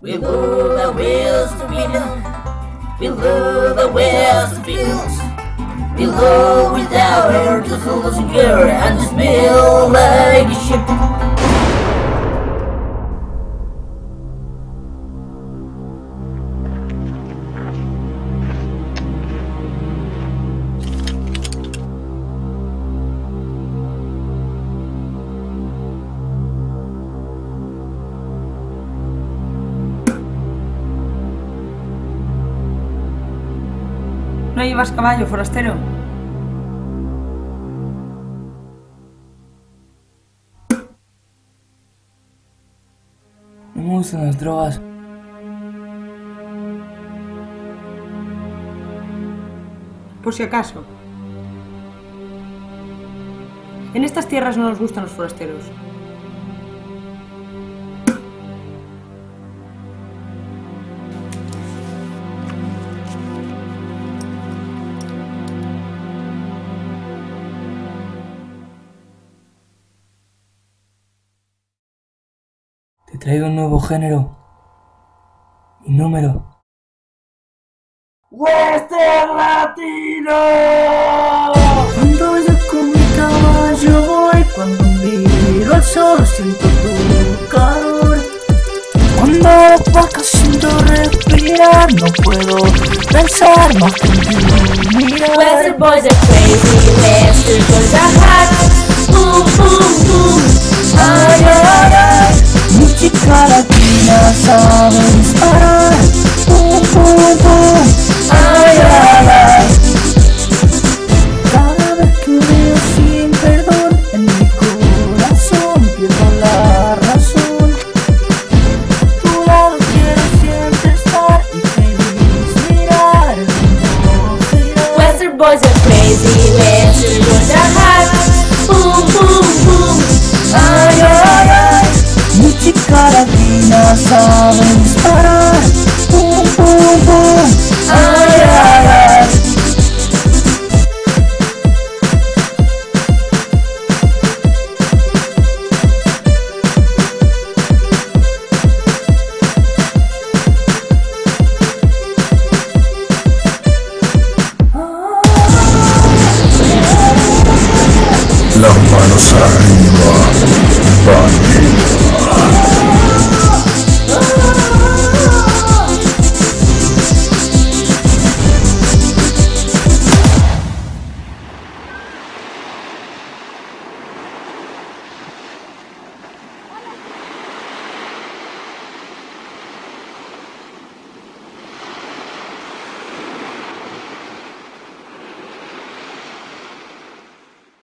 Below the west window, below the west fields, below without her to soul as a girl and smell like a ship. ¿No llevas caballo, forastero? No me gustan las drogas. Por si acaso. En estas tierras no nos gustan los forasteros. Te traigo un nuevo género y número. ¡Western Latino! Cuando yo con mi caballo voy, cuando miro al sol siento tu calor. Cuando las vacas siento respirar, no puedo pensar más que en ti mirar. Western boys are crazy, Western boys are hot. Boom, boom, boom, ay, ay, ay. Mi chica latina sabe disparar. Boom, boom, boom, ay, ay, ay. Cada vez que veo sin perdón en mi corazón pierdo la razón. A tu lado quiero siempre estar y feliz mirar el mundo girar. Western boys are crazy, Western boys are hot. Boom, boom, boom, ay, ay, ay. Mi chica latina sabe disparar.